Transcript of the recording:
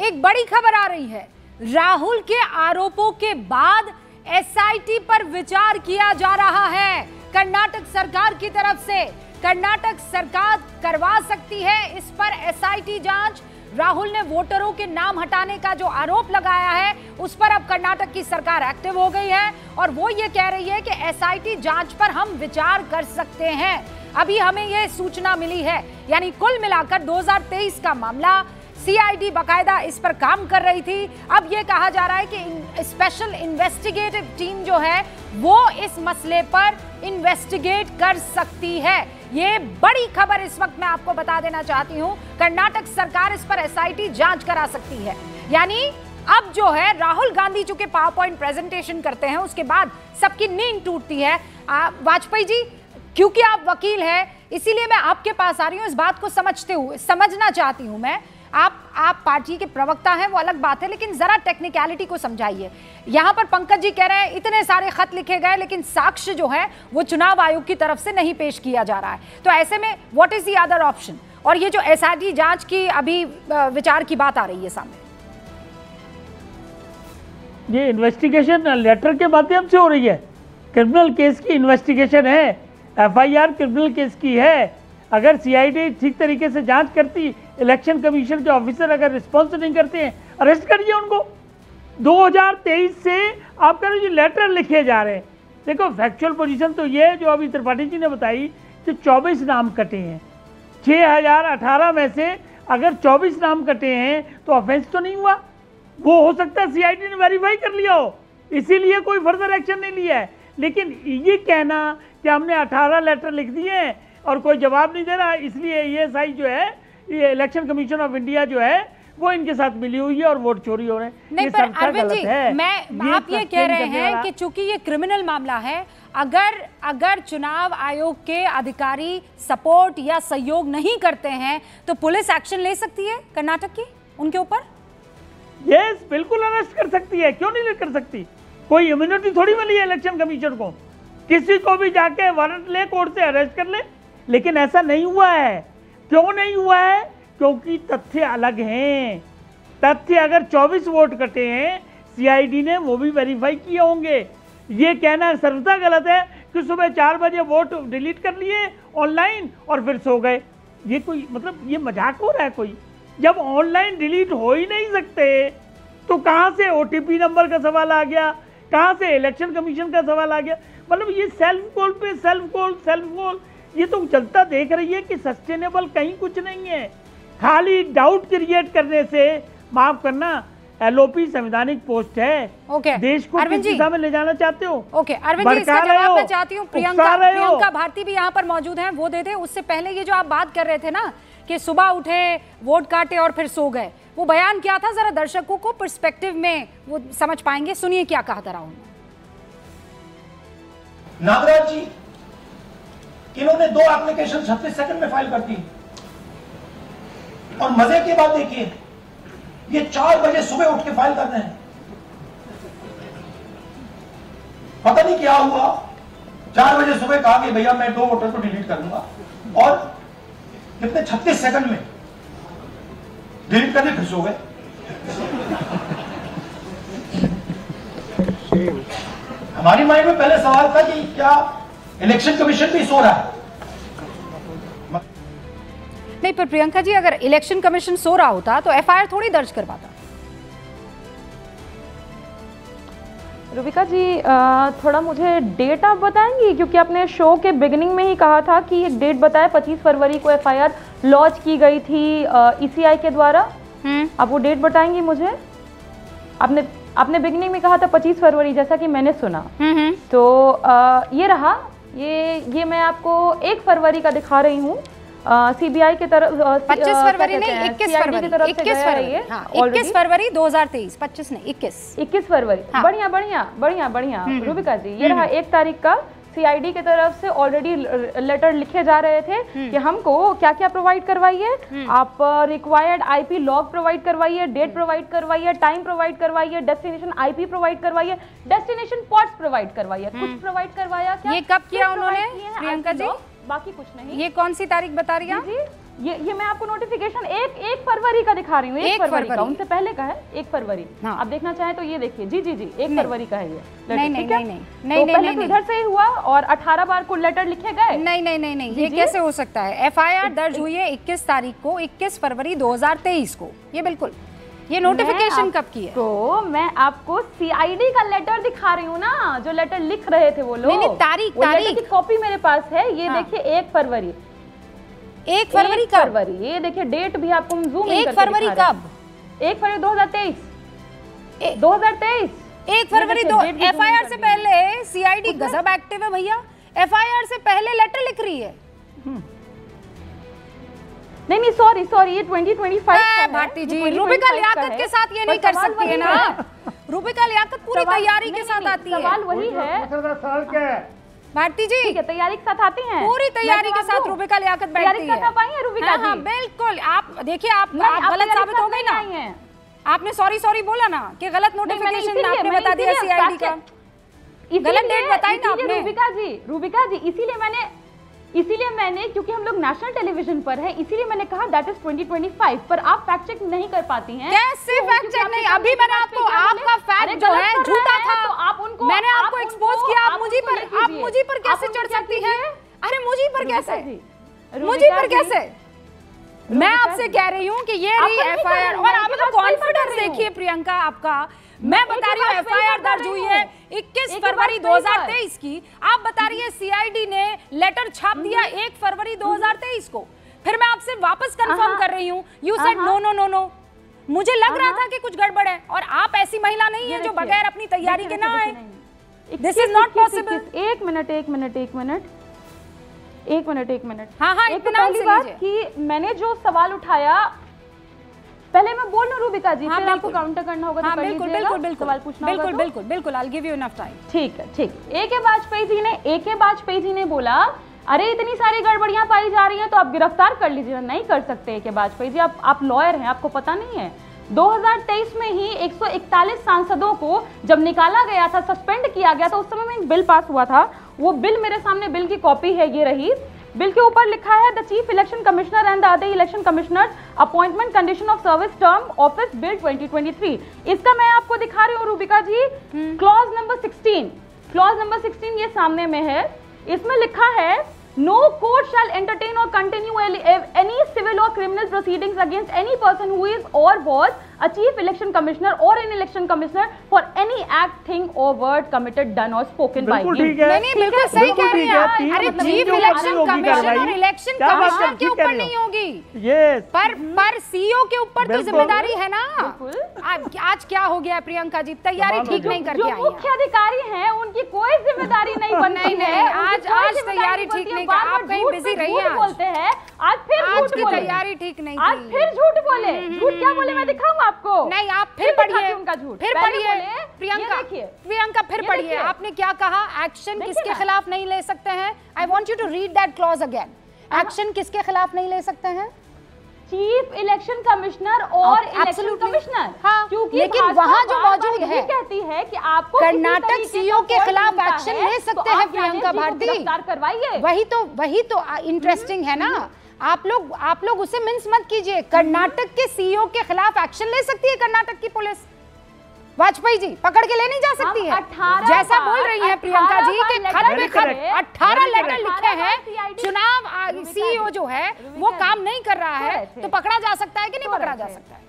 एक बड़ी खबर आ रही है। राहुल के आरोपों के बाद एसआईटी पर विचार किया जा रहा है कर्नाटक सरकार की तरफ से। कर्नाटक सरकार करवा सकती है इस पर एसआईटी जांच। राहुल ने वोटरों के नाम हटाने का जो आरोप लगाया है उस पर अब कर्नाटक की सरकार एक्टिव हो गई है और वो ये कह रही है कि एसआईटी जांच पर हम विचार कर सकते हैं। अभी हमें ये सूचना मिली है, यानी कुल मिलाकर 2023 का मामला, सीआईडी बकायदा इस पर काम कर रही थी। अब ये कहा जा रहा है कि स्पेशल इन्वेस्टिगेटिव टीम जो है वो इस मसले पर इन्वेस्टिगेट कर सकती है। ये बड़ी खबर इस वक्त मैं आपको बता देना चाहती हूं। कर्नाटक सरकार इस पर एसआईटी जांच करा सकती है। यानी अब जो है राहुल गांधी चूंकि पावर पॉइंट प्रेजेंटेशन करते हैं उसके बाद सबकी नींद टूटती है। वाजपेयी जी, क्योंकि आप वकील हैं इसीलिए मैं आपके पास आ रही हूं। इस बात को समझना चाहती हूं मैं। आप पार्टी के प्रवक्ता हैं वो अलग बात है, लेकिन जरा टेक्निकलिटी को समझाइए। यहां पर पंकज जी कह रहे हैं इतने सारे खत लिखे गए लेकिन साक्ष्य जो है वो चुनाव आयोग की तरफ से नहीं पेश किया जा रहा है। तो ऐसे में what is the other option? और ये जो एसआईटी जांच की अभी विचार की बात आ रही है सामने, ये इन्वेस्टिगेशन लेटर के माध्यम से हो रही है। क्रिमिनल केस की इन्वेस्टिगेशन है, एफआईआर क्रिमिनल केस की है। अगर सीआईडी ठीक तरीके से जांच करती, इलेक्शन कमीशन के ऑफिसर अगर रिस्पॉन्स नहीं करते हैं, अरेस्ट करिए उनको। 2023 से आपका जो लेटर लिखे जा रहे हैं, देखो फैक्चुअल पोजीशन तो ये जो अभी त्रिपाठी जी ने बताई कि 24 नाम कटे हैं। 6018 में से अगर 24 नाम कटे हैं तो ऑफेंस तो नहीं हुआ। वो हो सकता है सीआईडी ने वेरीफाई कर लिया हो, इसीलिए कोई फर्दर एक्शन नहीं लिया है। लेकिन ये कहना कि हमने 18 लेटर लिख दिए हैं और कोई जवाब नहीं दे रहा, इसलिए ईएसआई जो है, ये इलेक्शन कमीशन ऑफ इंडिया जो है वो इनके साथ मिली हुई है और वोट चोरी हो रहे हैं। नहीं पर अरविंद जी, आप ये कह रहे हैं कि चूंकि ये क्रिमिनल मामला है, अगर चुनाव आयोग के अधिकारी सपोर्ट या सहयोग नहीं करते हैं तो पुलिस एक्शन ले सकती है कर्नाटक की उनके ऊपर? यस, बिल्कुल अरेस्ट कर सकती है। क्यों नहीं कर सकती? कोई इम्यूनिटी थोड़ी मिली है इलेक्शन कमीशन को, किसी को भी जाके वारंट ले कोर्ट से अरेस्ट कर ले। लेकिन ऐसा नहीं हुआ है। क्यों नहीं हुआ है? क्योंकि तथ्य अलग हैं। तथ्य अगर 24 वोट कटे हैं, सीआईडी ने वो भी वेरीफाई किए होंगे। ये कहना सर्वथा गलत है कि सुबह 4 बजे वोट डिलीट कर लिए ऑनलाइन और फिर सो गए। ये कोई मतलब ये मजाक हो रहा है कोई? जब ऑनलाइन डिलीट हो ही नहीं सकते तो कहाँ से ओटीपी नंबर का सवाल आ गया, कहाँ से इलेक्शन कमीशन का सवाल आ गया? मतलब ये सेल्फ कॉल पे सेल्फ कॉल, ये तो चलता देख रही है कि सस्टेनेबल कहीं कुछ नहीं है। खाली डाउट क्रिएट करने से, माफ करना, एलओपी संवैधानिक पोस्ट है। देश को किस दिशा में ले जाना चाहते हो? अरविंद जी, इसका जवाब मैं चाहती हूँ। प्रियंका भारती भी यहाँ पर मौजूद हैं, वो दे दे। उससे पहले ये जो आप बात कर रहे थे ना कि सुबह उठे, वोट काटे और फिर सो गए, वो बयान क्या था? जरा दर्शकों को पर्सपेक्टिव में वो समझ पाएंगे। सुनिए क्या कहा था राहुल। नागराज जी, इन्होंने 2 एप्लीकेशन 36 सेकंड में फाइल कर दी और मजे की बात देखिए, ये 4 बजे सुबह उठ के फाइल कर रहे हैं। पता नहीं क्या हुआ, 4 बजे सुबह कहा कि भैया मैं 2 वोटर को डिलीट कर दूंगा और कितने 36 सेकंड में डिलीट करने फिर सो गए। हमारी माइंड में पहले सवाल था कि क्या इलेक्शन कमीशन भी सो रहा है? नहीं पर प्रियंका जी, अगर इलेक्शन कमीशन सो रहा होता तो एफआईआर थोड़ी दर्ज करवाता। रुबिका जी, थोड़ा मुझे डेट आप बताएंगी, क्योंकि आपने शो के बिगिनिंग में ही कहा था कि एक डेट बताया 25 फरवरी को एफआईआर लॉन्च की गई थी ईसीआई के द्वारा। आप वो डेट बताएंगी मुझे? आपने बिगिनिंग में कहा था 25 फरवरी, जैसा कि मैंने सुना। तो ये रहा, ये मैं आपको 1 फरवरी का दिखा रही हूँ। सीबीआई की तरफ 25 फरवरी नहीं, 21 फरवरी, 21 फरवरी, 21 फरवरी 2023, 25 नहीं 21 फरवरी। बढ़िया रुबिका जी, ये रहा 1 तारीख का सीआईडी की तरफ से ऑलरेडी लेटर लिखे जा रहे थे कि हमको क्या क्या प्रोवाइड करवाइए, आप रिक्वायर्ड आईपी लॉग प्रोवाइड करवाइए, डेट प्रोवाइड करवाइए, टाइम प्रोवाइड करवाइए, डेस्टिनेशन आईपी प्रोवाइड करवाइए, डेस्टिनेशन पॉट्स प्रोवाइड करवाइए। कुछ प्रोवाइड करवाया क्या? ये कब किया उन्होंने प्रियंका जी? बाकी कुछ नहीं। ये कौन सी तारीख बता रही है? ये मैं आपको नोटिफिकेशन 1 फरवरी का दिखा रही हूँ, 1 फरवरी का, उनसे पहले का है 1 फरवरी। हाँ। आप देखना चाहें तो ये देखिए, जी 1 फरवरी का है ये लेटर। नहीं ठीक है? नहीं तो पहले तो इधर से ही हुआ और 18 बार कुल लेटर लिखे गए। नहीं, ये कैसे हो सकता है? FIR दर्ज हुई है 21 तारीख को, 21 फरवरी 2023 को। ये बिल्कुल, ये नोटिफिकेशन कब की है? तो मैं आपको CID का लेटर दिखा रही हूँ ना, जो लेटर लिख रहे थे वो लोग। नहीं, तारीख की कॉपी मेरे पास है, ये देखिए 1 फरवरी। 1 फरवरी कब? फरवरी, ये देखिए डेट भी आपको हम जूम 1 फरवरी कब? 1 फरवरी 2023। 2023 1 फरवरी FIR से पहले CID गजब एक्टिव है भैया। FIR से पहले लेटर लिख रही है। नहीं सॉरी ये 2025 भारती जी, रूबिका लियाकत के साथ ये नहीं कर सकती है ना। रूबिका लियाकत पूरी तैयारी के साथ आती है। सवाल वही है भारती जी, ठीक है, तैयारी के साथ आती हैं, पूरी तैयारी के साथ रूबिका लियाकत बैठती है। आप आई हैं रूबिका जी? हाँ, बिल्कुल। आप देखिए, आप गलत साबित हो गई ना। आपने सॉरी बोला ना कि गलत नोटिफिकेशन आपने बता दिया CID का, गलत डेट बताई ना आपने। रूबिका जी इसीलिए मैंने क्योंकि हम लोग नेशनल टेलीविजन पर है, इसीलिए मैंने कहा दैट इज 2025, पर आप फैक्ट चेक नहीं कर पाती हैं। कैसे फैक्ट चेक नहीं? अभी मैंने आपको, आपका फैक्ट जो है झूठा था, तो आप उनको, मैंने आपको एक्सपोज किया। आप मुझी पर कैसे चढ़ सकती हैं? अरे मुझी पर कैसे? मैं आपसे कह रही हूँ कि ये रही FIR, और आप लोग कॉन्फिडेंस देखिए प्रियंका आपका। मैं बता रही हूँ FIR दर्ज हुई है 21 फरवरी 2023 की। आप बता रही है CID ने लेटर छाप दिया 1 फरवरी 2023 को। फिर मैं आपसे वापस कंफर्म कर रही हूँ, यू सेड नो। मुझे लग रहा था कि कुछ गड़बड़ है, और आप ऐसी महिला नहीं है जो बगैर अपनी तैयारी के ना आए। This is not possible. एक मिनट। हाँ, एक पहली बात कि मैंने जो सवाल उठाया, पहले मैं बोल लूं रूबिका जी, फिर आपको काउंटर करना होगा तो कर लीजिएगा, सवाल पूछना होगा तो। बिल्कुल, I'll give you enough time। ठीक है। AK वाजपेयी जी ने बोला, अरे इतनी सारी गड़बड़ियां पाई जा रही हैं तो आप गिरफ्तार कर लीजिए। नहीं कर सकते AK वाजपेयी जी, आप लॉयर हैं, आपको पता नहीं है। 2023 में ही 141 सांसदों को जब निकाला गया था, सस्पेंड किया गया था, उस समय में एक बिल पास हुआ था। वो बिल मेरे सामने, बिल की कॉपी है, ये रही। बिल के ऊपर लिखा है the chief election commissioner and the other election commissioners appointment condition of service term office bill 2023। इसका मैं आपको दिखा रही हूँ रूबिका जी, क्लॉज नंबर 16 ये सामने में है। इसमें लिखा है नो कोर्ट शैल एंटरटेन और कंटिन्यू एनी सिविल और criminal proceedings against any person who is और was a chief election commissioner or an election commissioner for any act, thing or word committed, done or spoken by him। नहीं, बिल्कुल सही कह रही हैं। अरे chief election commissioner और election commissioner के ऊपर नहीं होगी, पर CEO के ऊपर तो जिम्मेदारी है ना। आज क्या हो गया प्रियंका जी, तैयारी ठीक नहीं करके आई हैं। जो मुख्य अधिकारी हैं उनकी कोई जिम्मेदारी नहीं बनती है। आज तैयारी ठीक नहीं, आप कहीं बिजी रही हैं। बोलते हैं आज फिर तैयारी ठीक नहीं, आज फिर झूठ बोले। झूठ क्या बोले मैं दिखाऊंगा आपको। नहीं, आप फिर पढ़िए उनका झूठ, फिर पढ़िए प्रियंका फिर पढ़िए। आपने क्या कहा? एक्शन किसके खिलाफ नहीं ले सकते हैं? I want you to read that clause again. Action किसके खिलाफ नहीं ले सकते हैं? चीफ इलेक्शन कमिश्नर और इलेक्शन कमिश्नर। हाँ, क्योंकि लेकिन वहाँ जो मौजूद है कहती है कि आपको कर्नाटक CEO के खिलाफ एक्शन ले सकते हैं प्रियंका भारती। गिरफ्तार करवाइए। वही तो इंटरेस्टिंग है ना। आप लोग उसे मिन्स मत कीजिए। कर्नाटक के CEO के खिलाफ एक्शन ले सकती है कर्नाटक की पुलिस। वाजपेयी जी पकड़ के ले नहीं जा सकती है, जैसा बोल रही हैं प्रियंका जी के खत में 18 लेटर लिखे हैं। चुनाव CEO जो है वो काम नहीं कर रहा है, तो पकड़ा जा सकता है कि नहीं पकड़ा जा सकता है?